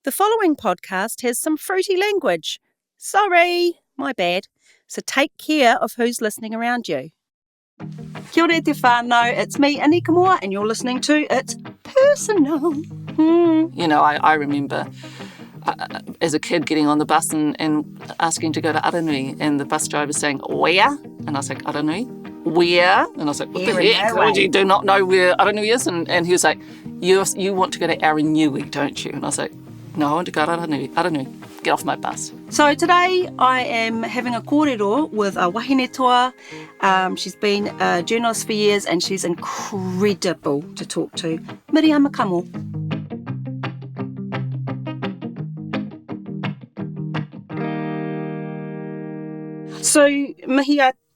The following podcast has some fruity language. Sorry, my bad. So take care of who's listening around you. Kia ora te whānau, it's me, Anika Moa, and you're listening to It's Personal. You know, I remember as a kid getting on the bus and asking to go to Aranui, and the bus driver saying, "Where?" And I was like, "Aranui." "Where?" And I was like, "What the heck? Would you do not know where Aranui is?" And he was like, you want to go to Aranui, don't you? And I was like, "No, I want to go to Aranui. Get off my bus." So today I am having a kōrero with a wahine toa. She's been a journalist for years and she's incredible to talk to. Miriama Kamo. So,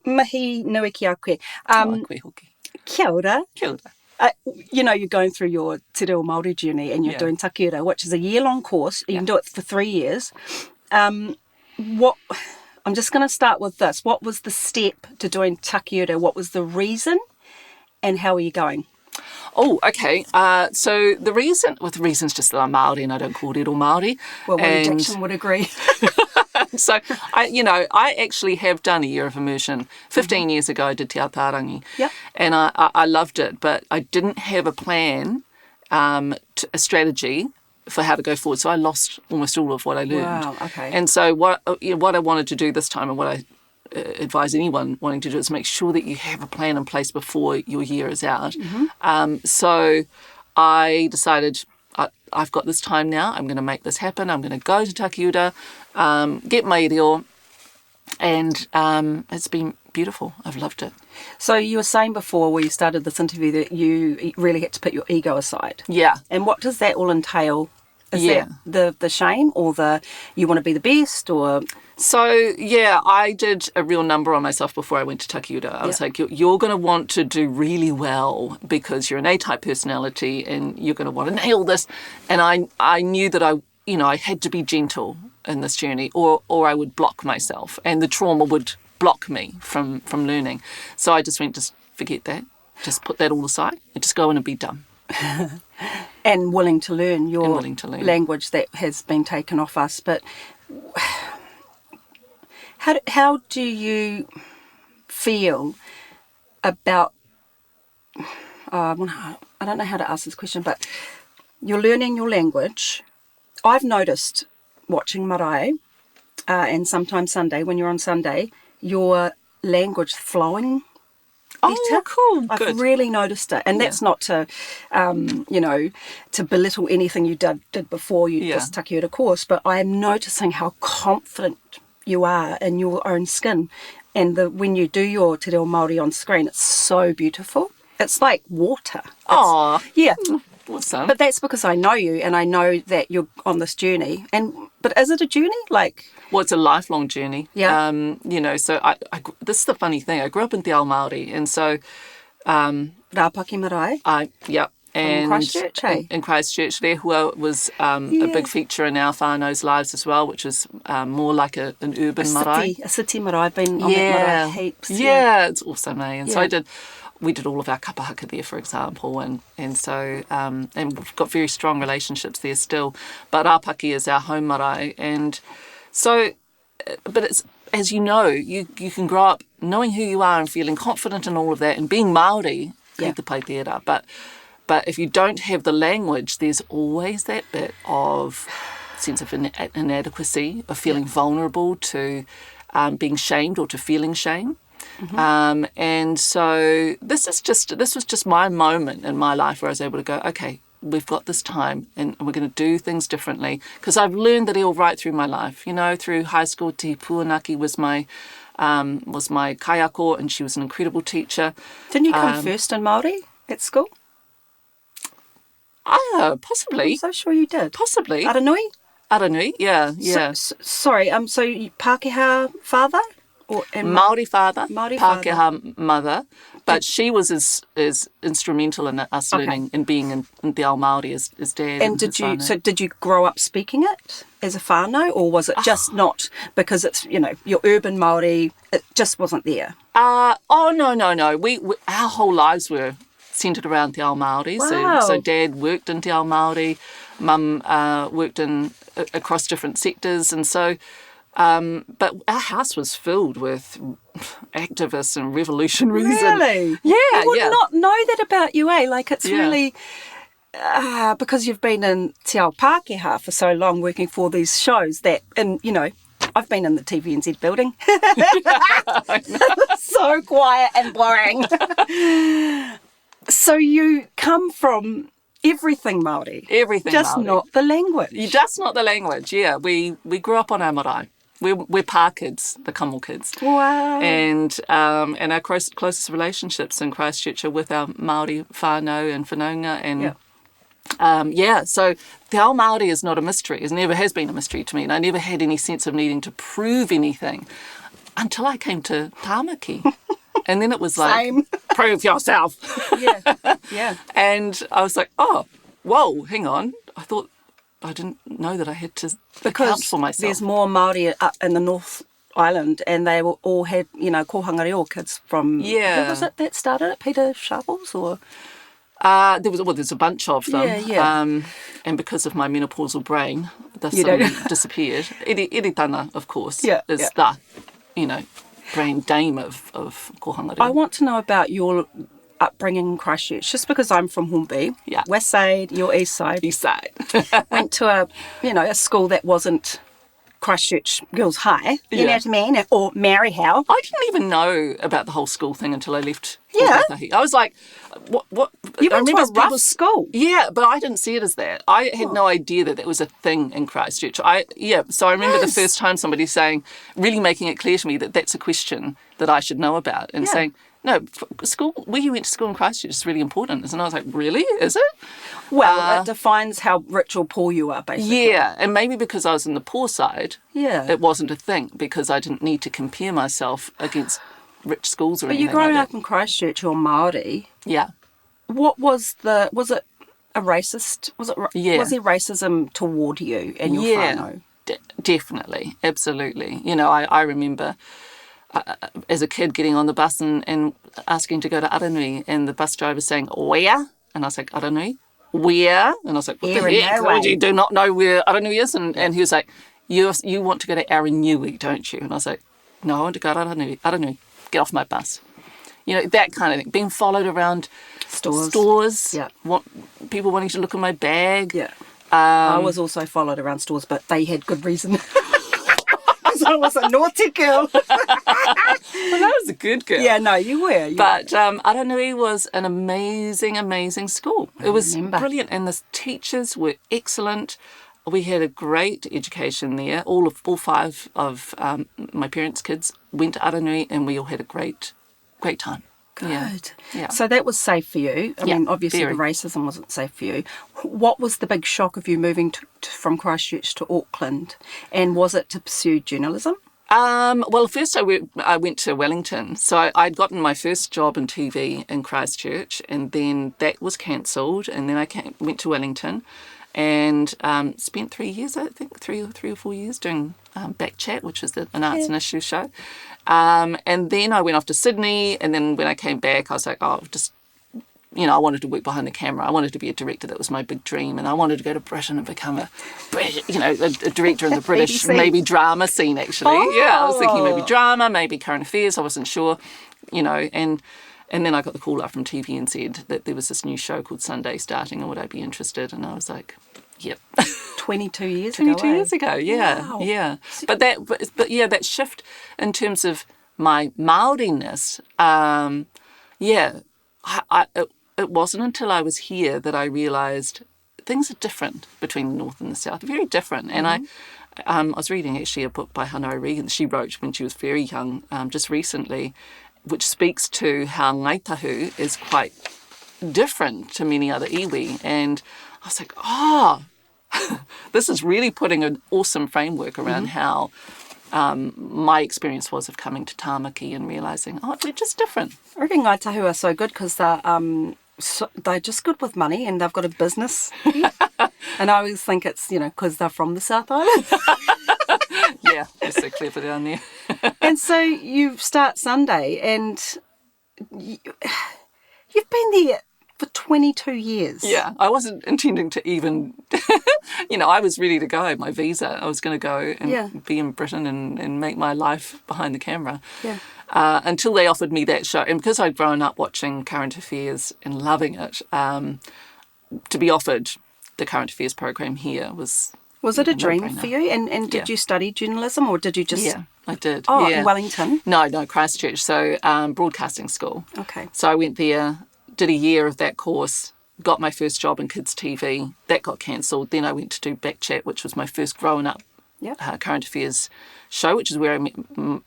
mahi nui ki a koe. Koe hoki. Kia ora. Kia ora. You know, you're going through your te reo Māori journey and you're doing takiura, which is a year-long course. You can do it for 3 years. I'm just going to start with this. What was the step to doing takiura? What was the reason? And how are you going? Oh, okay. So the reason's just that I'm Māori and I don't kōrero Māori. Well, Willie Jackson would agree. So, I actually have done a year of immersion. 15 years ago, I did Te Atarangi. Yep. And I loved it, but I didn't have a plan, a strategy for how to go forward. So I lost almost all of what I learned. Wow, okay. And so what I wanted to do this time, and what I advise anyone wanting to do, is make sure that you have a plan in place before your year is out. Mm-hmm. So I decided, I've got this time now, I'm going to make this happen, I'm going to go to takiura, get my reo, and it's been beautiful. I've loved it. So you were saying before, where you started this interview, that you really had to put your ego aside. Yeah. And what does that all entail? Is that the shame, or you want to be the best, or? So, I did a real number on myself before I went to takiura. I was like, you're going to want to do really well because you're an A-type personality and you're going to want to nail this. And I knew that I had to be gentle in this journey, or I would block myself and the trauma would block me from learning. So I just went, just forget that. Just put that all aside and just go in and be done. And willing to learn your language that has been taken off us. But how do you feel about, I don't know how to ask this question, but you're learning your language. I've noticed watching marae, and sometimes Sunday, when you're on Sunday, your language flowing better. Oh, cool. I've Good. really noticed it. And that's not to, to belittle anything you did before this takiura course, but I'm noticing how confident you are in your own skin. And when you do your te reo Māori on screen, it's so beautiful. It's like water. Oh, yeah. Awesome. But that's because I know you and I know that you're on this journey. But is it a journey? Well, it's a lifelong journey. Yeah. So this is the funny thing. I grew up in Te Ao Māori, and so Rāpaki marae. And Christchurch, eh? In Christchurch, Rehua was a big feature in our whānau's lives as well, which is more like an urban marae. A city marae. I've been on that marae heaps. Yeah, it's awesome, eh? And so we did all of our kapahaka there, for example, and so and we've got very strong relationships there still. But Rāpaki is our home marae, and so, but it's, as you know, you can grow up knowing who you are and feeling confident in all of that, and being Māori, te pai tērā. But if you don't have the language, there's always that bit of sense of inadequacy, of feeling vulnerable to being shamed or to feeling shame. Mm-hmm. And so this was just my moment in my life where I was able to go, okay, we've got this time and we're going to do things differently. Because I've learned that all right through my life. Through high school, Te Puanaki was my kaiako, and she was an incredible teacher. Didn't you come first in Māori at school? Possibly. I'm so sure you did. Possibly. Aranui, yeah. Sorry, so you Pākehā father? Māori father, Pākehā father. mother, but she was as instrumental in us learning and being in Te Ao Māori as dad. And did you grow up speaking it as a whānau, or was it just not because it's your urban Māori? It just wasn't there. No. We our whole lives were centred around Te Ao Māori. Wow. So Dad worked in Te Ao Māori. Mum worked across different sectors, and so. But our house was filled with activists and revolutionaries. Really? Yeah, I would yeah. not know that about you, eh? Like, it's Yeah. really... because you've been in Te Ao Pākehā for so long working for these shows that, and, you know, I've been in the TVNZ building. So quiet and boring. So you come from everything Māori. Everything Just Māori. not the language. Just not the language, yeah. We grew up on our marae. We're pā kids, the Kamo kids. Wow. And our closest relationships in Christchurch are with our Māori whānau and whanaunga. And so Te Ao Māori is not a mystery. It never has been a mystery to me. And I never had any sense of needing to prove anything until I came to Tamaki. And then it was like, Same. Prove yourself. Yeah. And I was like, oh, whoa, hang on. I didn't know that I had to account for myself. There's more Māori up in the North Island, and they all had, you know, kōhanga reo kids from... Yeah. Who was it that started it? Peter Sharples or... There's a bunch of them. Yeah. And because of my menopausal brain, they You suddenly don't- disappeared. Eritana, of course, Yeah, is yeah. the, brain dame of kōhanga reo. I want to know about your upbringing in Christchurch, just because I'm from Hornby, Yeah. West Side, your East Side. East side. Went to a school that wasn't Christchurch Girls High, you know Yeah. what I mean, or Mary Howe. I didn't even know about the whole school thing until I left. Yeah. Whakatahi. I was like, what? You I went to remember a rough people- school. Yeah, but I didn't see it as that. I had no idea that was a thing in Christchurch. So I remember the Yes. first time somebody saying, really making it clear to me that that's a question that I should know about, and Yeah. saying, no, school, where you went to school in Christchurch is really important. And I was like, really? Is it? Well, it defines how rich or poor you are, basically. Yeah, and maybe because I was in the poor side, Yeah. it wasn't a thing, because I didn't need to compare myself against rich schools or But anything you growing like up in Christchurch, you're Māori. Yeah. What was it a racist? Was there racism toward you and your whānau? Definitely, absolutely. I remember as a kid getting on the bus and asking to go to Aranui, and the bus driver saying, where? And I was like, Aranui? Where? And I was like, what Here the and heck? nowhere. You do not know where Aranui is? And he was like, you want to go to Aranui, don't you? And I was like, no, I want to go to Aranui. Get off my bus. That kind of thing. Being followed around stores. Yeah. People wanting to look at my bag. Yeah. I was also followed around stores, but they had good reason. Because I was a naughty girl. Well, that was a good girl. Yeah, no, you were. But Aranui was an amazing, amazing school. It was remember. brilliant, and the teachers were excellent. We had a great education there. All five of my parents' kids went to Aranui, and we all had a great time. Good. Yeah. So that was safe for you. I Yeah, mean, obviously very. the racism wasn't safe for you. What was the big shock of you moving from Christchurch to Auckland? And was it to pursue journalism? Well, first I went to Wellington. So I'd gotten my first job in TV in Christchurch, and then that was cancelled. And then I went to Wellington and spent 3 years, I think, three or 4 years doing Backchat, which is an arts and issues show. And then I went off to Sydney, and then when I came back, I was like, I wanted to work behind the camera. I wanted to be a director. That was my big dream. And I wanted to go to Britain and become a director in the British, BBC. maybe drama scene, actually. Oh. Yeah, I was thinking maybe drama, maybe current affairs. I wasn't sure, and then I got the call up from TVNZ that there was this new show called Sunday starting, and would I be interested? And I was like, yep. 22 years ago. 22 years ago, yeah, Wow. yeah. But that shift in terms of my Māoriness, it wasn't until I was here that I realised things are different between the North and the South, very different. And I was reading actually a book by Hanoi Regan that she wrote when she was very young, just recently, which speaks to how Ngaitahu is quite different to many other iwi. And I was like, this is really putting an awesome framework around how my experience was of coming to Tamaki and realising, we're just different. I reckon Ngāi Tahu are so good because they're just good with money and they've got a business. And I always think it's, because they're from the South Island. Yeah, they're so clever down there. And so you start Sunday and you've been there for 22 years. Yeah, I wasn't intending to even, I was ready to go. My visa, I was going to go and be in Britain and make my life behind the camera. Yeah. Until they offered me that show. And because I'd grown up watching Current Affairs and loving it, to be offered the Current Affairs program here was... Was it a dream for you? And did you study journalism or did you just... Yeah, I did. Oh, yeah. in Wellington? No, Christchurch. So broadcasting school. Okay. So I went there, did a year of that course, got my first job in kids TV. That got cancelled. Then I went to do Backchat, which was my first growing up current affairs show, which is where I met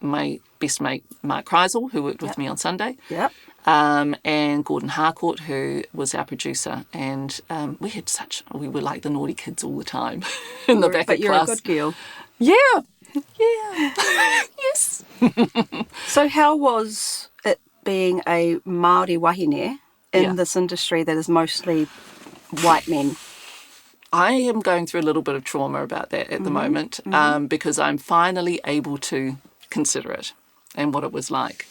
my best mate, Mark Kreisel, who worked with me on Sunday. Yep. And Gordon Harcourt, who was our producer. And we were like the naughty kids all the time in the back of class. But you're a good girl. Yeah. Yes. So how was it being a Māori wahine in this industry that is mostly white men? I am going through a little bit of trauma about that at the moment because I'm finally able to consider it and what it was like.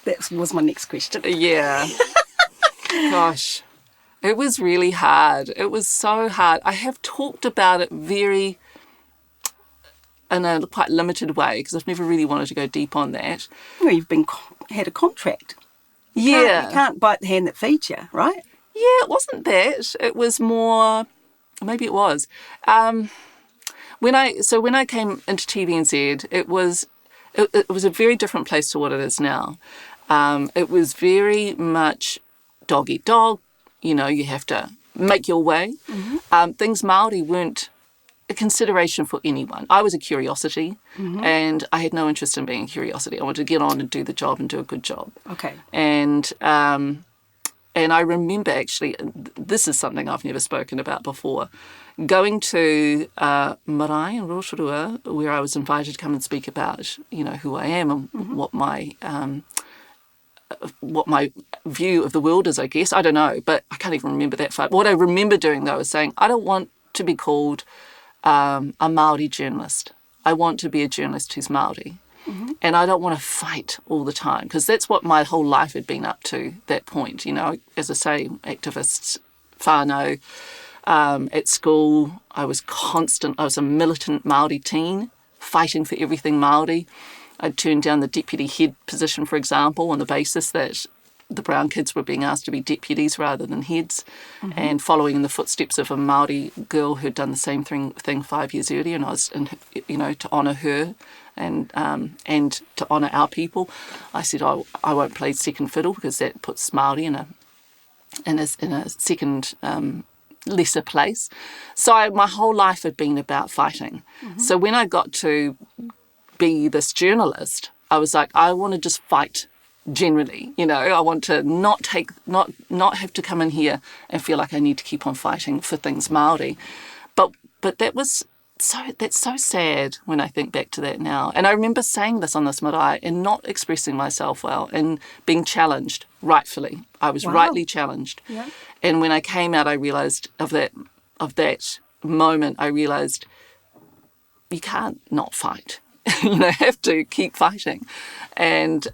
That was my next question. Yeah. Gosh. It was really hard. It was so hard. I have talked about it in a quite limited way because I've never really wanted to go deep on that. Well, you've had a contract. You can't bite the hand that feeds you, right? Yeah, it wasn't that. It was more... Maybe it was. When I came into TVNZ, it was a very different place to what it is now. It was very much dog eat dog. You have to make your way. Mm-hmm. Things Māori weren't a consideration for anyone. I was a curiosity, and I had no interest in being a curiosity. I wanted to get on and do the job and do a good job. Okay. And I remember actually, this is something I've never spoken about before, going to Marae in Rotorua, where I was invited to come and speak about, who I am and what my view of the world is, I guess. I don't know, but I can't even remember that far. What I remember doing, though, is saying, I don't want to be called a Māori journalist. I want to be a journalist who's Māori. Mm-hmm. And I don't want to fight all the time because that's what my whole life had been up to that point. As I say, activists, whānau, at school, I was a militant Māori teen, fighting for everything Māori. I'd turned down the deputy head position, for example, on the basis that the brown kids were being asked to be deputies rather than heads, and following in the footsteps of a Māori girl who'd done the same thing 5 years earlier, and I was, to honour her and to honour our people, I said I won't play second fiddle because that puts Māori in a second lesser place. So my whole life had been about fighting. So when I got to be this journalist, I was like, I want to just fight. Generally, I want to not have to come in here and feel like I need to keep on fighting for things Māori. But that's so sad when I think back to that now. And I remember saying this on this marae and not expressing myself well and being challenged rightfully. I was rightly challenged. Yeah. And when I came out, I realised of that moment, I realised you can't not fight. Have to keep fighting. And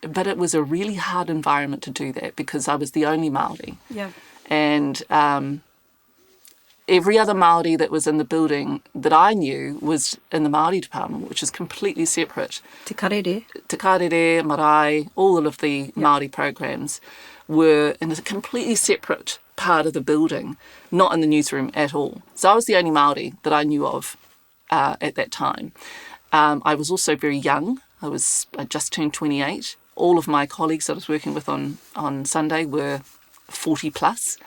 but it was a really hard environment to do that because I was the only Māori. Yeah. And every other Māori that was in the building that I knew was in the Māori department, which is completely separate. Te Karere, Marae, all of the Māori programs were in a completely separate part of the building, not in the newsroom at all. So I was the only Māori that I knew of at that time. I was also very young. I just turned 28. All of my colleagues that I was working with on Sunday were 40 plus.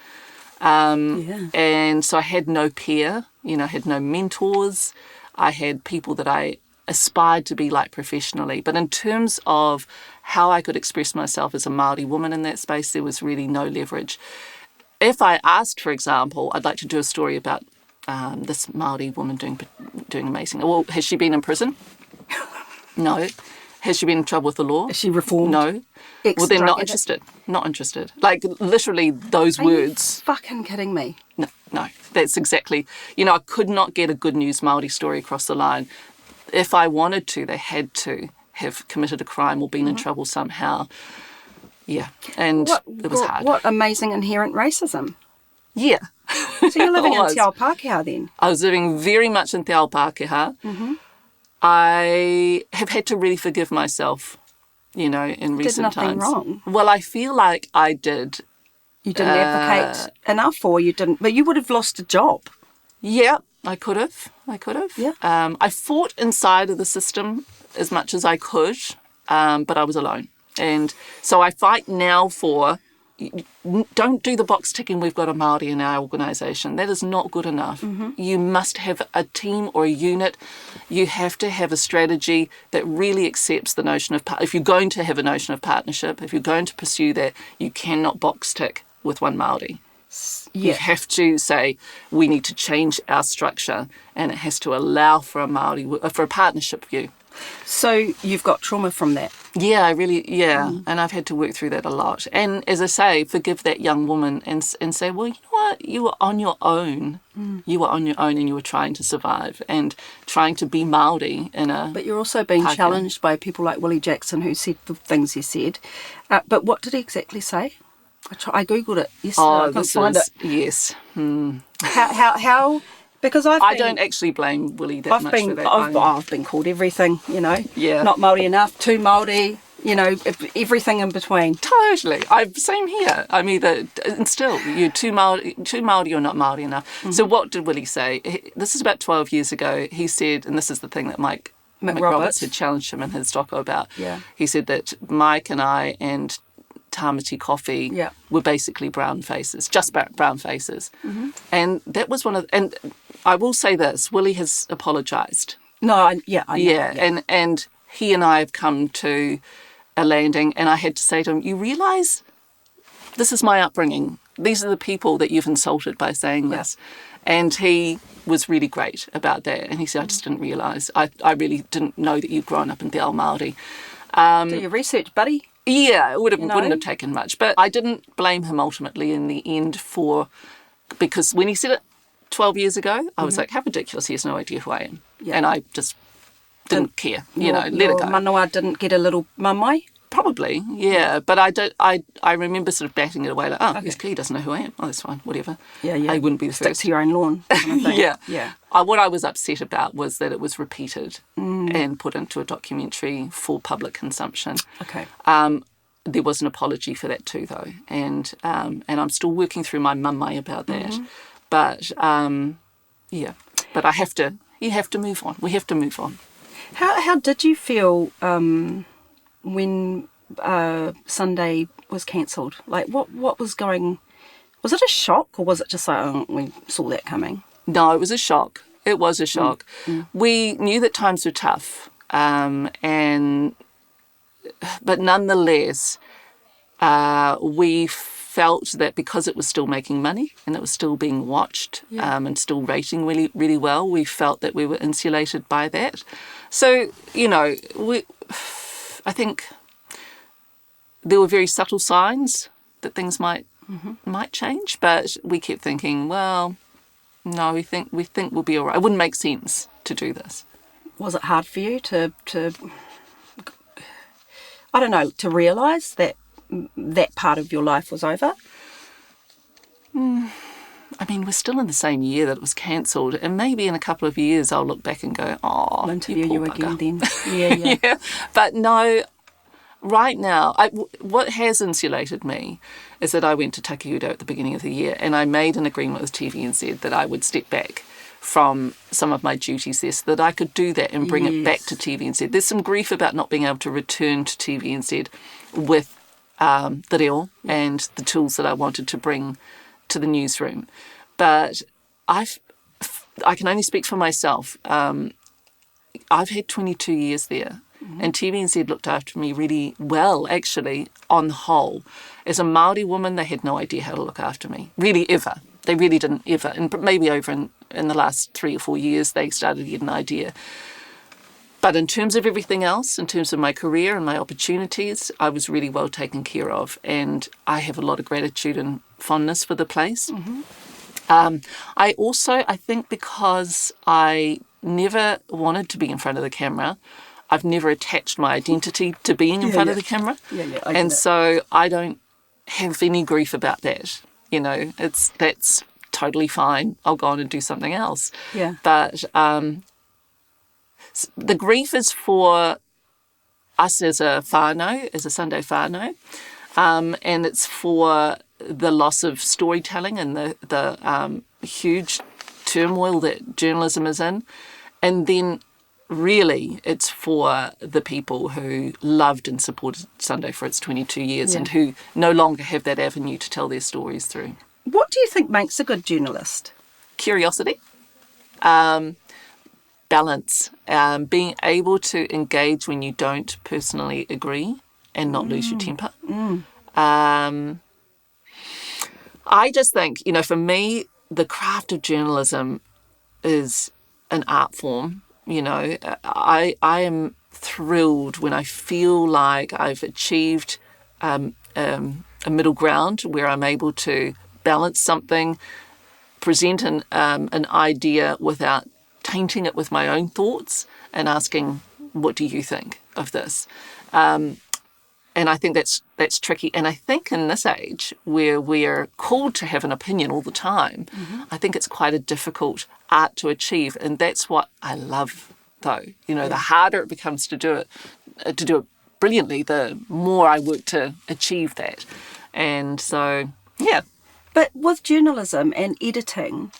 And so I had no peer, I had no mentors. I had people that I aspired to be like professionally. But in terms of how I could express myself as a Māori woman in that space, there was really no leverage. If I asked, for example, I'd like to do a story about this Māori woman doing amazing. Well, has she been in prison? No. Has she been in trouble with the law? Is she reformed? No. Well, then not interested. Not interested. Like, literally those words. Are you fucking kidding me? No. That's exactly... I could not get a good news Māori story across the line. If I wanted to, they had to have committed a crime or been in trouble somehow. Yeah, and it was hard. What amazing inherent racism. Yeah. So you're living in was. Te Ao Pākehā then? I was living very much in Te Ao Pākehā. Mm-hmm. I have had to really forgive myself, in recent times. Did nothing wrong. Well, I feel like I did. You didn't advocate enough, or you didn't, but you would have lost a job. Yeah, I could have. Yeah. I fought inside of the system as much as I could, but I was alone. And so I fight now for, don't do the box ticking, we've got a Māori in our organisation. That is not good enough. Mm-hmm. You must have a team or a unit. You have to have a strategy that really accepts the notion of, if you're going to have a notion of partnership, if you're going to pursue that, you cannot box tick with one Māori. Yeah. You have to say, we need to change our structure, and it has to allow for a partnership view. So you've got trauma from that? Yeah, and I've had to work through that a lot. And as I say, forgive that young woman and say, well, you know what, you were on your own. You were on your own and you were trying to survive and trying to be Māori in a... But you're also being Taka. challenged by people like Willie Jackson, who said the things he said. But what did he exactly say? I googled it yesterday. I couldn't find it. Yes. How? Because I don't actually blame Willie that much for that. I've been called everything, Yeah. Not Māori enough, too Māori, everything in between. Totally. Same here. I'm either, and still, you're too Māori or not Māori enough. Mm-hmm. So what did Willie say? This is about 12 years ago. He said, and this is the thing that Mike McRoberts had challenged him in his doco about. Yeah. He said that Mike and I and Tamaki Coffee were basically brown faces, just brown faces. Mm-hmm. And that was and I will say this, Willie has apologised. No, I know. Yeah, and he and I have come to a landing, and I had to say to him, you realise this is my upbringing. These are the people that you've insulted by saying this. And he was really great about that. And he said, I just didn't realise. I really didn't know that you'd grown up in Te Ao Māori. Do your research, buddy. Yeah, it wouldn't have taken much. But I didn't blame him ultimately in the end because when he said it 12 years ago, I was like, how ridiculous, he has no idea who I am. Yeah. And I just didn't care, let it go. Manawa didn't get a little mamai? Probably, yeah. But I remember sort of batting it away like, he doesn't know who I am. Oh, that's fine, whatever. Yeah, yeah. I wouldn't be the Stick first. to your own lawn. Kind of thing. Yeah. What I was upset about was that it was repeated and put into a documentary for public consumption. Okay. There was an apology for that too, though. And I'm still working through my mamai about that. Mm-hmm. But, but you have to move on. We have to move on. How did you feel when Sunday was cancelled? Like, what was going... Was it a shock, or was it just like, we saw that coming? No, it was a shock. It was a shock. Mm. We knew that times were tough, but nonetheless, we felt that because it was still making money and it was still being watched and still rating really, really well, we felt that we were insulated by that. So, I think there were very subtle signs that things might change, but we kept thinking, well, no, we think we'll be all right. It wouldn't make sense to do this. Was it hard for you to I don't know, to realise that part of your life was over? I mean, we're still in the same year that it was cancelled, and maybe in a couple of years I'll look back and go, I'll interview you again then. Yeah. Yeah. But no, right now, what has insulated me is that I went to Takiudo at the beginning of the year, and I made an agreement with TVNZ that I would step back from some of my duties there so that I could do that and bring it back to TVNZ. There's some grief about not being able to return to TVNZ with the reo and the tools that I wanted to bring to the newsroom. But I can only speak for myself. I've had 22 years there, and TVNZ looked after me really well, actually, on the whole. As a Māori woman, they had no idea how to look after me, really, ever. They really didn't ever. And maybe over in the last 3 or 4 years, they started to get an idea. But in terms of everything else, in terms of my career and my opportunities, I was really well taken care of. And I have a lot of gratitude and fondness for the place. I think because I never wanted to be in front of the camera, I've never attached my identity to being in front of the camera. I And get it. so I don't have any grief about that. You know, that's totally fine. I'll go on and do something else. Yeah. But the grief is for us as a whānau, as a Sunday whānau, and it's for the loss of storytelling and the huge turmoil that journalism is in. And then really it's for the people who loved and supported Sunday for its 22 years and who no longer have that avenue to tell their stories through. What do you think makes a good journalist? Curiosity, balance, being able to engage when you don't personally agree and not lose your temper. I just think, you know, for me, the craft of journalism is an art form. You know, I am thrilled when I feel like I've achieved a middle ground where I'm able to balance something, present an idea without tainting it with my own thoughts and asking, what do you think of this? And I think that's tricky. And I think in this age where we're called to have an opinion all the time, I think it's quite a difficult art to achieve. And that's what I love, though. You know, the harder it becomes to do it brilliantly, the more I work to achieve that. And so, yeah. But with journalism and editing,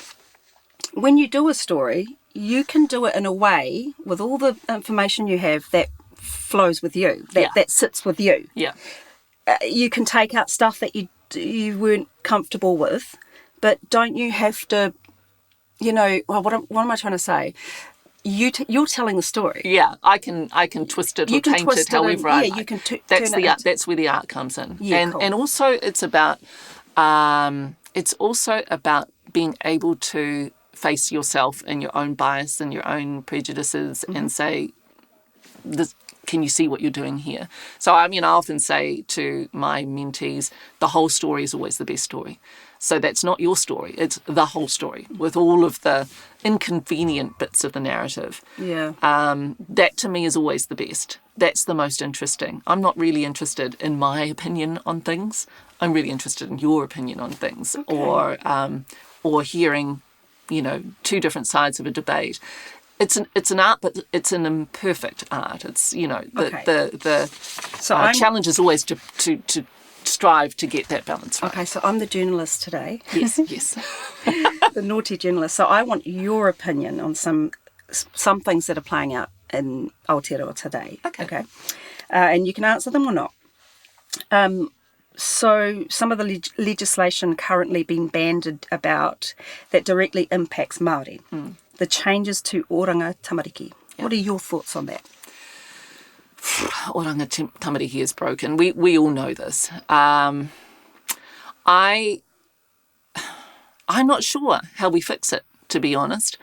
when you do a story, you can do it in a way with all the information you have that flows with you, that sits with you. Yeah. You can take out stuff that you weren't comfortable with, but don't you have to, you know, well, what am I trying to say? You're telling the story. Yeah, I can twist it or taint it however I like. You can that's turn the it art, that's where the art comes in. Yeah, cool. And also it's about being able to face yourself and your own bias and your own prejudices and say, this, can you see what you're doing here? So, I mean, I often say to my mentees, the whole story is always the best story. So that's not your story, it's the whole story with all of the inconvenient bits of the narrative. Yeah. That to me is always the best. That's the most interesting. I'm not really interested in my opinion on things. I'm really interested in your opinion on things, or hearing, you know, two different sides of a debate. It's an art, but it's an imperfect art. It's, you know, the challenge is always to strive to get that balance right. Okay, so I'm the journalist today. Yes, yes. The naughty journalist. So I want your opinion on some things that are playing out in Aotearoa today. Okay. And you can answer them or not. So some of the legislation currently being bandied about that directly impacts Māori. The changes to oranga tamariki. Yep. What are your thoughts on that? Oranga tamariki is broken. We all know this. I'm not sure how we fix it, to be honest.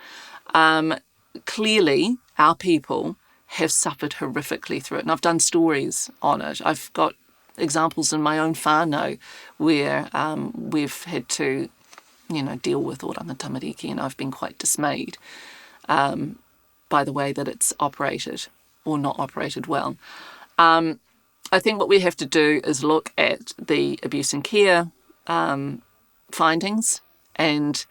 Clearly, our people have suffered horrifically through it, and I've done stories on it. I've got examples in my own whānau where we've had to, you know, deal with oranga tamariki, and I've been quite dismayed by the way that it's operated or not operated well. I think what we have to do is look at the abuse and care findings and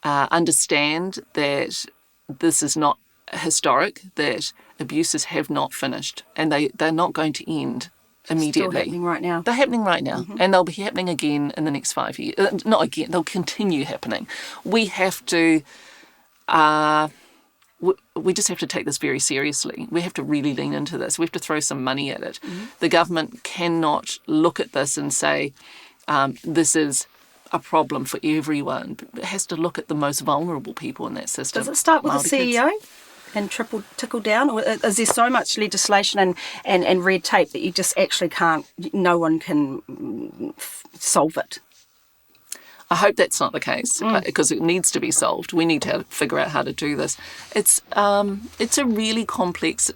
understand that this is not historic, that abuses have not finished, and they're not going to end immediately. Still happening right now. They're happening right now, and they'll be happening again in the next 5 years. Not again, they'll continue happening. We have to, we just have to take this very seriously. We have to really lean into this. We have to throw some money at it. The government cannot look at this and say, this is a problem for everyone. It has to look at the most vulnerable people in that system. Does it start with Māori the CEO? Kids. And trickle down, or is there so much legislation and red tape that you just actually can't, no one can solve it? I hope that's not the case, because it needs to be solved. We need to figure out how to do this. It's a really complex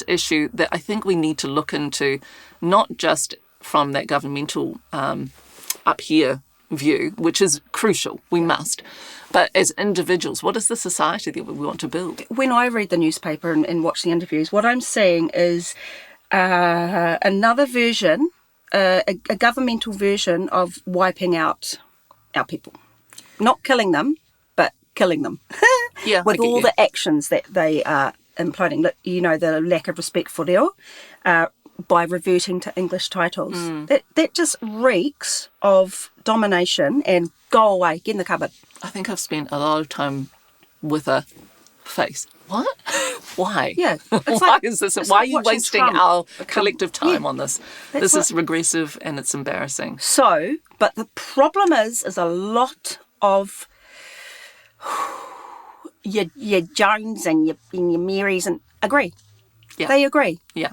issue that I think we need to look into, not just from that governmental up here view, which is crucial, we must. But as individuals, what is the society that we want to build? When I read the newspaper and watch the interviews, what I'm seeing is another version, a governmental version of wiping out our people. Not killing them, but killing them. Yeah, With all the actions that they are imploding. The lack of respect for reo, by reverting to English titles. That just reeks of domination and go away, get in the cupboard. I think I've spent a lot of time with a face. What? Why? Yeah. It's Why like, is this? it's Why like are you watching wasting Trump our become- collective time Yeah, on this? that's This is regressive and it's embarrassing. So, but the problem is a lot of your Jones and your Marys and agree. Yeah. They agree. Yeah.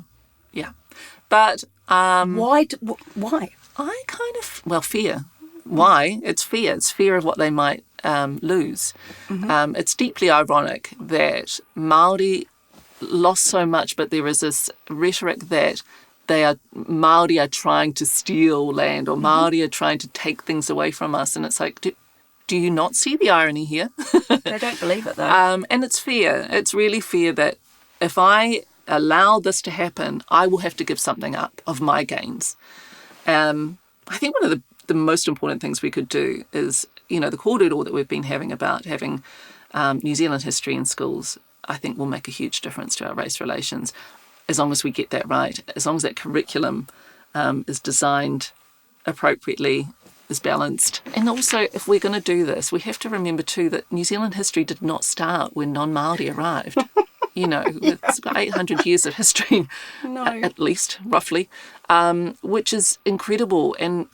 But Why? Why? I kind of, fear. Why? It's fear. It's fear of what they might lose. It's deeply ironic that Māori lost so much, but there is this rhetoric that Māori are trying to steal land, or Māori are trying to take things away from us. And it's like, do you not see the irony here? They don't believe it though. And it's fear. It's really fear that if I allow this to happen, I will have to give something up of my gains. I think one of the most important things we could do is, the kōrero that we've been having about having New Zealand history in schools, I think will make a huge difference to our race relations, as long as we get that right, as long as that curriculum is designed appropriately, is balanced. And also, if we're going to do this, we have to remember too that New Zealand history did not start when non-Māori arrived. It's got 800 years of history, at least, roughly, which is incredible. And,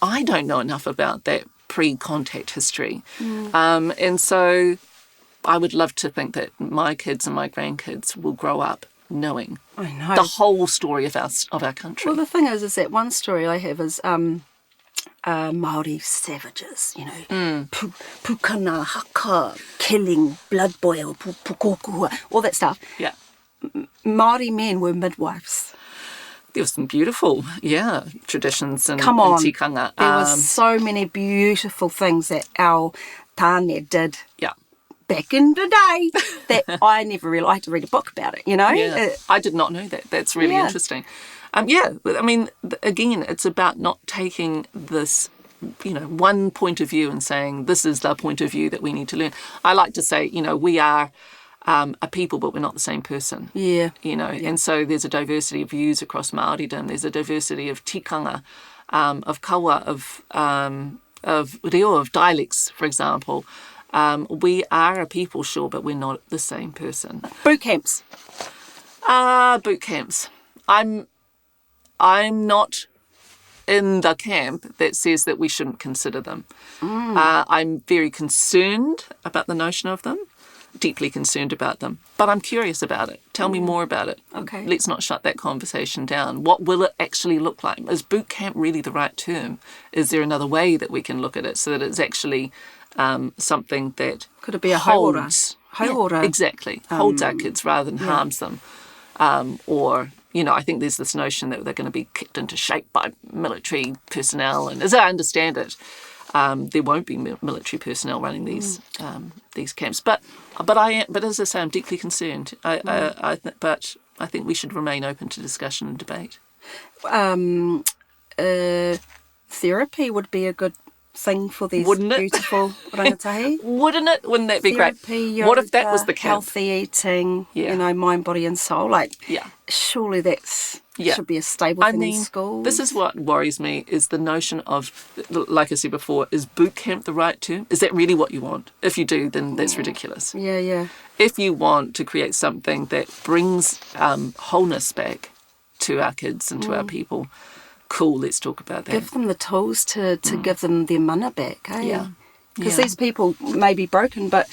I don't know enough about that pre-contact history. And so I would love to think that my kids and my grandkids will grow up knowing the whole story of our country. Well, the thing is that one story I have is Māori savages, pukana, haka, killing, blood boil, pukokua, all that stuff. Yeah. Māori men were midwives. There were some beautiful, traditions and Come on. and tikanga. There were so many beautiful things that our tāne did back in the day that I never realised. I had to read a book about it, Yeah. I did not know that. That's really interesting. Again, it's about not taking this, one point of view and saying this is the point of view that we need to learn. I like to say, we are a people, but we're not the same person. Yeah. And so there's a diversity of views across Māoridom. There's a diversity of tikanga, of kawa, of reo, of dialects, for example. We are a people, sure, but we're not the same person. Boot camps. Boot camps. I'm not in the camp that says that we shouldn't consider them. I'm very concerned about the notion of them, deeply concerned about them, but I'm curious about it. Tell me more about it. Okay. Let's not shut that conversation down. What will it actually look like? Is boot camp really the right term? Is there another way that we can look at it so that it's actually something that Could it be a holds? hauora? Exactly. Holds our kids rather than harms them. Or, I think there's this notion that they're going to be kicked into shape by military personnel. And as I understand it, there won't be military personnel running these camps. But as I say, I'm deeply concerned. But I think we should remain open to discussion and debate. Therapy would be a good thing for these Wouldn't it? beautiful rangatahi. Wouldn't it? Wouldn't that be Therapy, great? What if that was the camp? Healthy eating, Yeah. mind, body and soul. Surely that's should be a stable thing in schools. This is what worries me, is the notion of, like I said before, is boot camp the right term? Is that really what you want? If you do, then that's ridiculous. Yeah. If you want to create something that brings wholeness back to our kids and to our people, cool, let's talk about that. Give them the tools to give them their mana back, eh? Yeah. Because these people may be broken, but,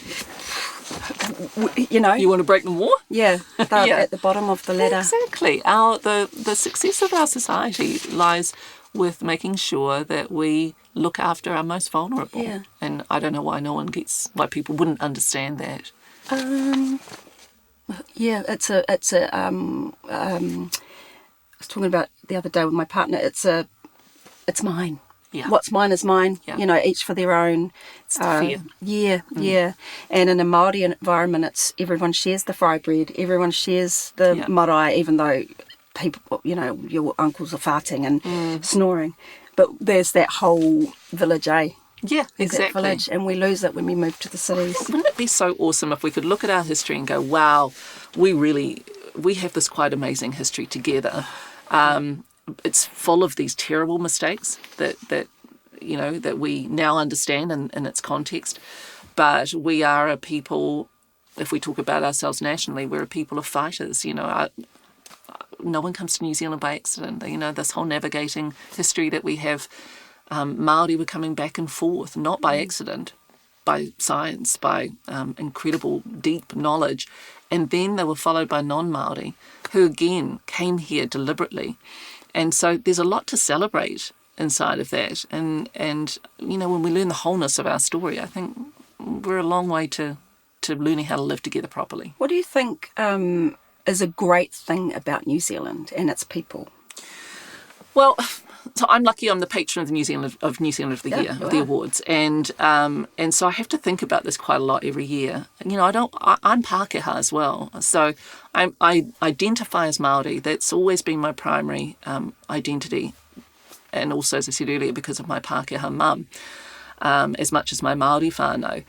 You want to break them more? Yeah, they're at the bottom of the ladder. Exactly. The success of our society lies with making sure that we look after our most vulnerable. Yeah. And I don't know why why people wouldn't understand that. It's I was talking about the other day with my partner. It's mine. Yeah. What's mine is mine. Yeah. You know, each for their own. It's the fear. Yeah. And in a Māori environment, it's everyone shares the fry bread, everyone shares the marae, even though people, you know, your uncles are farting and snoring. But there's that whole village, eh? Yeah, There's that exactly. village, and we lose it when we move to the cities. Wouldn't it be so awesome if we could look at our history and go, wow, we have this quite amazing history together. It's full of these terrible mistakes that you know, that we now understand in its context. But we are a people, if we talk about ourselves nationally, we're a people of fighters. You know, no one comes to New Zealand by accident. You know, this whole navigating history that we have, Māori were coming back and forth, not by accident, by science, by incredible deep knowledge. And then they were followed by non-Māori, who again came here deliberately. And so there's a lot to celebrate inside of that. And you know, when we learn the wholeness of our story, I think we're a long way to learning how to live together properly. What do you think is a great thing about New Zealand and its people? Well, so I'm lucky. I'm the patron of the New Zealand of the Year, of the awards, and so I have to think about this quite a lot every year. You know, I'm Pākehā as well, so I identify as Māori. That's always been my primary identity, and also, as I said earlier, because of my Pākehā mum, as much as my Māori whānau.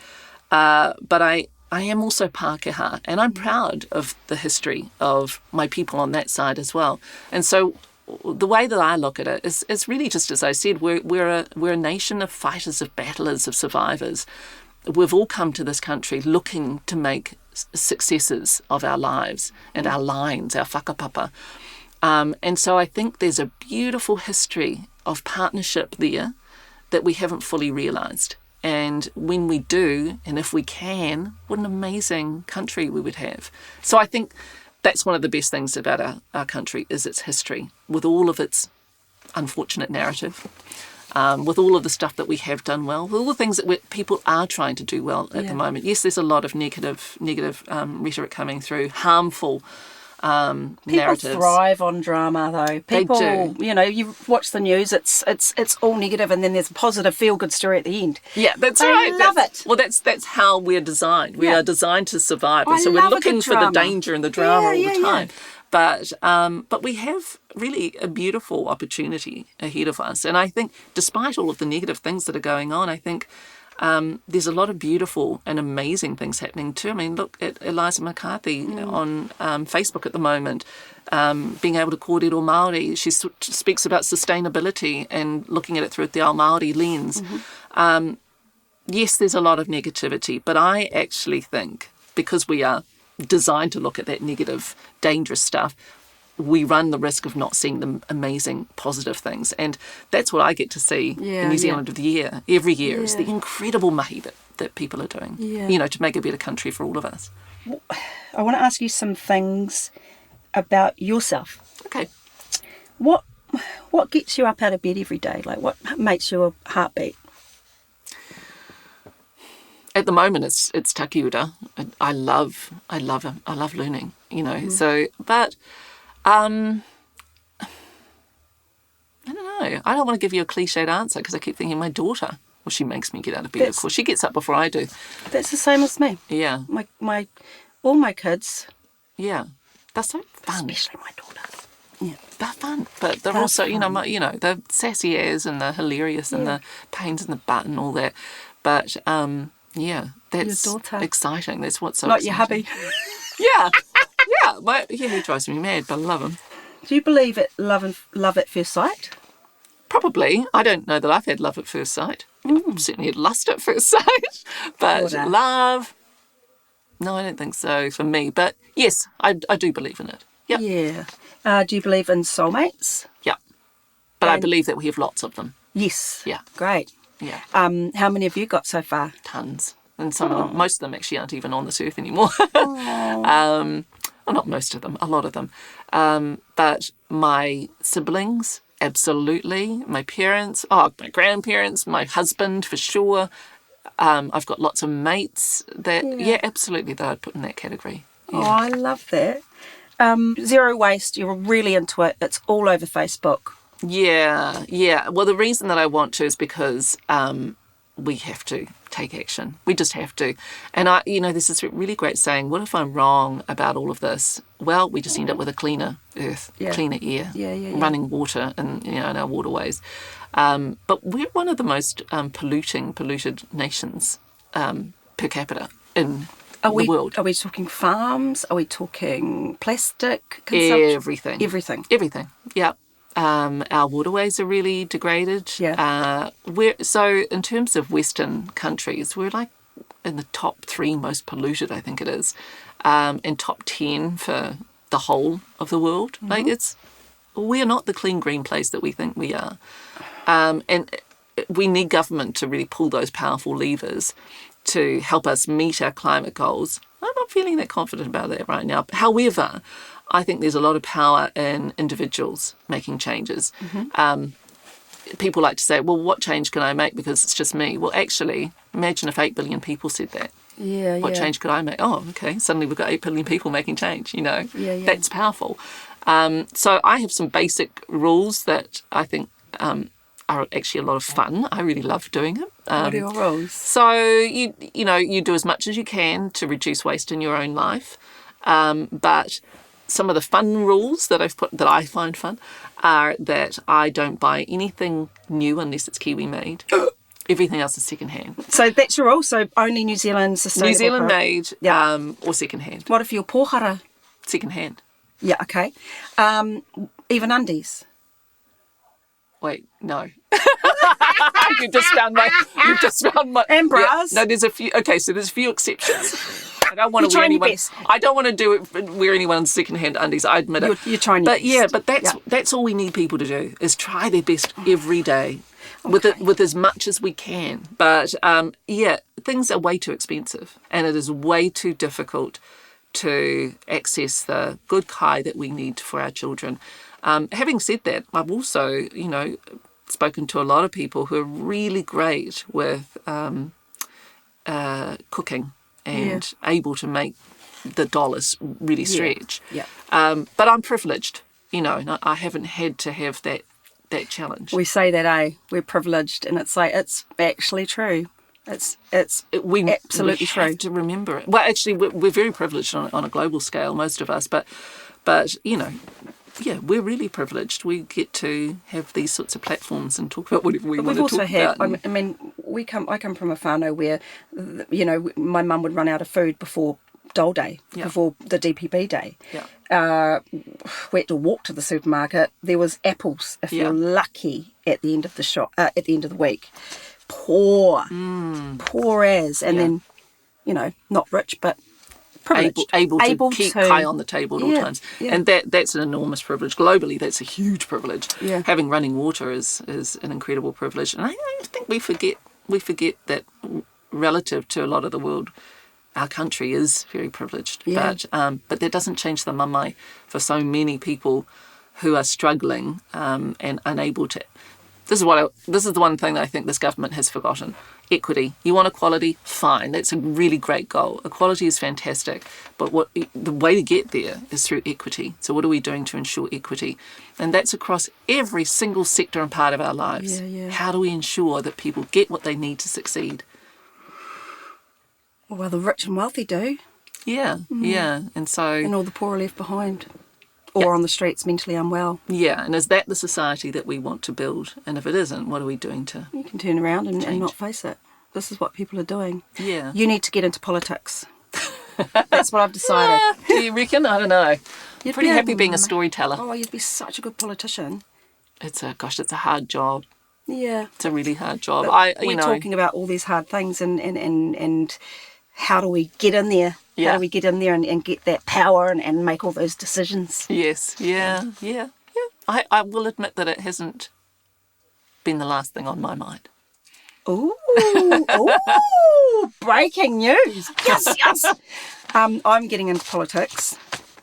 But I am also Pākehā, and I'm proud of the history of my people on that side as well. And so the way that I look at it is really just as I said, we're a nation of fighters, of battlers, of survivors. We've all come to this country looking to make successes of our lives and our lines, our whakapapa. And so I think there's a beautiful history of partnership there that we haven't fully realised. And when we do, and if we can, what an amazing country we would have. So I think that's one of the best things about our country is its history, with all of its unfortunate narrative, with all of the stuff that we have done well, with all the things that people are trying to do well at the moment. Yes, there's a lot of negative rhetoric coming through, harmful narratives. People thrive on drama, though. People, they do. You know, you watch the news; it's all negative, and then there's a positive feel-good story at the end. Yeah, that's right. I love it. Well, that's how we're designed. We are designed to survive, and so we're looking for the danger and the drama all the time. But we have really a beautiful opportunity ahead of us, and I think, despite all of the negative things that are going on, I think there's a lot of beautiful and amazing things happening too. I mean, look at Eliza McCarthy on Facebook at the moment, being able to kōrero Māori. She speaks about sustainability and looking at it through the ao Māori lens. Yes, there's a lot of negativity, but I actually think, because we are designed to look at that negative, dangerous stuff, we run the risk of not seeing the amazing positive things. And that's what I get to see in New Zealand of the Year every year, is the incredible mahi that people are doing, you know, to make a better country for all of us. I want to ask you some things about yourself. Okay. What gets you up out of bed every day? Like, what makes your heart beat? At the moment, it's takiura. I love learning, you know. So, but I don't know. I don't want to give you a cliched answer because I keep thinking my daughter. Well, she makes me get out of bed. Of course, she gets up before I do. That's the same as me. Yeah. All my kids. Yeah, they're so fun. Especially my daughter. Yeah, they're fun, but they're also fun. you know, they're sassy as and they're hilarious and the pains in the butt and all that. But yeah, that's exciting. That's what's so not exciting. Your hubby. Yeah. He drives me mad, but I love him. Do you believe it? Love at first sight? Probably. I don't know that I've had love at first sight. I've certainly had lust at first sight, but love. No, I don't think so for me. But yes, I do believe in it. Yep. Yeah. Do you believe in soulmates? Yeah. But I believe that we have lots of them. Yes. Yeah. Great. Yeah. How many have you got so far? Tons. And some of them, most of them actually aren't even on this earth anymore. Well, not most of them, a lot of them. But my siblings, absolutely. My parents, my grandparents, my husband for sure. I've got lots of mates that, absolutely, that I'd put in that category. Yeah. Oh, I love that. Zero waste, you're really into it. It's all over Facebook. Yeah. Well, the reason that I want to is because we have to take action. We just have to. And there's this really great saying, what if I'm wrong about all of this? Well, we just end up with a cleaner earth, cleaner air, running water in our waterways. But we're one of the most polluted nations per capita in the world. Are we talking farms? Are we talking plastic consumption? Everything, yeah. Our waterways are really degraded. Yeah. So in terms of Western countries, we're like in the top 3 most polluted, I think it is, and top 10 for the whole of the world. Like we're not the clean green place that we think we are, and we need government to really pull those powerful levers to help us meet our climate goals. I'm not feeling that confident about that right now. However, I think there's a lot of power in individuals making changes. People like to say, well, what change can I make because it's just me? Well, actually, imagine if 8 billion people said that. What change could I make? Oh, okay, suddenly we've got 8 billion people making change, That's powerful. So I have some basic rules that I think are actually a lot of fun. I really love doing it. What are your rules? So you do as much as you can to reduce waste in your own life, but some of the fun rules that I find fun are that I don't buy anything new unless it's Kiwi made. Everything else is secondhand. So that's your rule. So only New Zealand sustainable. New Zealand made, or secondhand. What if your pohara? Secondhand. Yeah. Okay. Even undies. Wait, no. You just found my. And bras. Yeah, no, there's a few. Okay, so there's a few exceptions. I don't want to wear anyone. I don't want to wear anyone's secondhand undies. I admit it. You're trying. But that's all we need people to do is try their best every day, with as much as we can. But things are way too expensive, and it is way too difficult to access the good kai that we need for our children. Having said that, I've also, spoken to a lot of people who are really great with cooking and able to make the dollars really stretch. Yeah. But I'm privileged, I haven't had to have that challenge. We say that, we're privileged, and it's like, it's actually true. It's absolutely true. We have to remember it. Well, actually, we're very privileged on a global scale, most of us, but we're really privileged. We get to have these sorts of platforms and talk about whatever we want to talk about. We've also had, I mean, I come from a whānau where, my mum would run out of food before Dole Day, before the DPP day. Yeah. We had to walk to the supermarket. There was apples, if you're lucky, at the end of the shop, at the end of the week. Poor as, and then, not rich, but privileged. Able to keep kai on the table at all times. Yeah. And that's an enormous privilege. Globally, that's a huge privilege. Yeah. Having running water is an incredible privilege. And I think we forget that relative to a lot of the world, our country is very privileged. Yeah. But that doesn't change the mamae for so many people who are struggling and unable to. This is the one thing that I think this government has forgotten. Equity. You want equality? Fine. That's a really great goal. Equality is fantastic. But the way to get there is through equity. So what are we doing to ensure equity? And that's across every single sector and part of our lives. Yeah. How do we ensure that people get what they need to succeed? Well, the rich and wealthy do. Yeah. And all the poor are left behind. Or on the streets mentally unwell. Yeah, and is that the society that we want to build? And if it isn't, what are we doing to You can turn around and not face it. This is what people are doing. Yeah. You need to get into politics. That's what I've decided. Do you reckon? I don't know. You're pretty happy being a storyteller. Oh, you'd be such a good politician. It's a hard job. Yeah. It's a really hard job. We're talking about all these hard things and how do we get in there? Yeah. How do we get in there and get that power and make all those decisions? Yes, yeah. I will admit that it hasn't been the last thing on my mind. Ooh, breaking news. Yes. I'm getting into politics.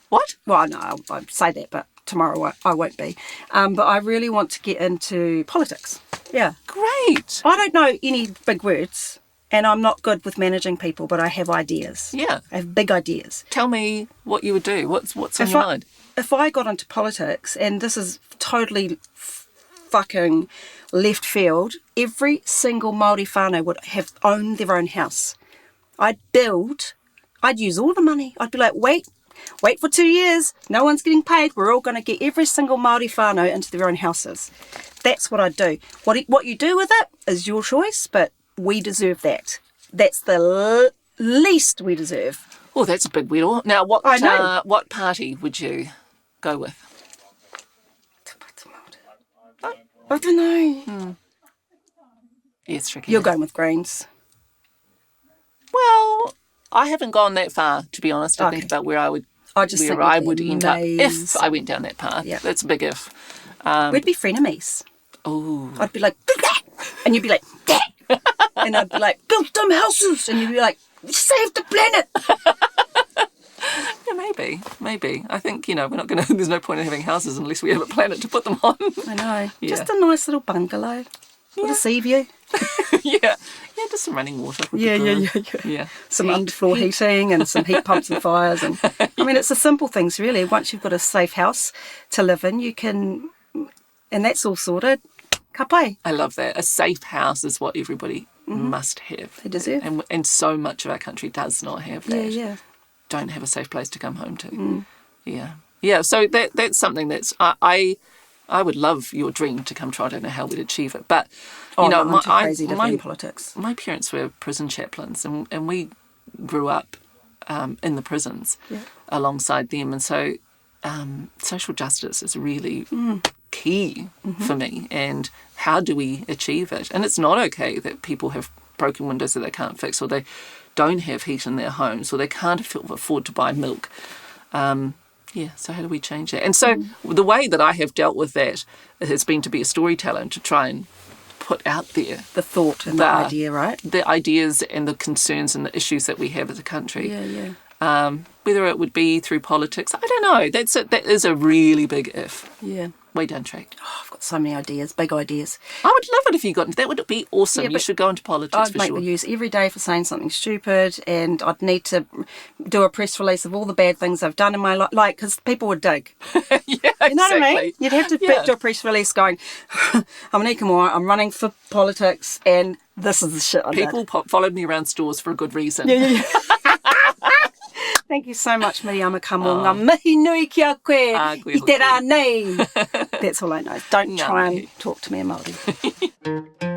What? Well, no, I say that, but tomorrow I won't be. But I really want to get into politics. Yeah. Great. I don't know any big words. And I'm not good with managing people, but I have ideas. Yeah. I have big ideas. Tell me what you would do. What's on your mind? If I got into politics, and this is totally fucking left field, every single Māori whānau would have owned their own house. I'd use all the money. I'd be like, wait for 2 years. No one's getting paid. We're all going to get every single Māori whānau into their own houses. That's what I'd do. What you do with it is your choice, but we deserve that. That's the least we deserve. Oh, that's a big wheel. Now, what party would you go with? I don't know. Yeah, it's tricky. You're going with Greens. Well, I haven't gone that far, to be honest. I think about where I would end up if I went down that path. Yeah. That's a big if. We'd be frenemies. Oh. I'd be like, and you'd be like, and I'd be like, build some houses, and you'd be like, save the planet. Yeah, maybe. I think, we're not going to, there's no point in having houses unless we have a planet to put them on. I know. Yeah. Just a nice little bungalow with a sea view. Yeah, just some running water. Yeah. Some underfloor heating and some heat pumps and fires. And I mean, it's the simple things, really. Once you've got a safe house to live in, you can, and that's all sorted. Ka pai. I love that. A safe house is what everybody must have. They deserve. And so much of our country does not have that. Yeah. Don't have a safe place to come home to. Yeah. So that's something that's I would love your dream to come true. I don't know how we'd achieve it, but I'm too crazy to be in politics. My parents were prison chaplains, and we grew up in the prisons alongside them, and so social justice is really key for me. And how do we achieve it? And it's not okay that people have broken windows that they can't fix, or they don't have heat in their homes, or they can't afford to buy milk. So how do we change that? And so the way that I have dealt with that has been to be a storyteller and to try and put out there the thought and the idea, right? The ideas and the concerns and the issues that we have as a country. Yeah. Whether it would be through politics, I don't know. That is a really big if. Yeah. Way down track. Oh, I've got so many ideas, big ideas. I would love it if you got into that. Would be awesome. You should go into politics I'd for make sure. the use every day for saying something stupid, and I'd need to do a press release of all the bad things I've done in my life, because people would dig. Yeah, you know what I mean? You'd have to do a press release going, I'm Anika Moa, I'm running for politics, and this is the shit I did. People followed me around stores for a good reason. Yeah. Thank you so much, Miriama Kamo. Ngā mihi nui ki a koe, I te rā nei. That's all I know. Don't try and talk to me in Māori.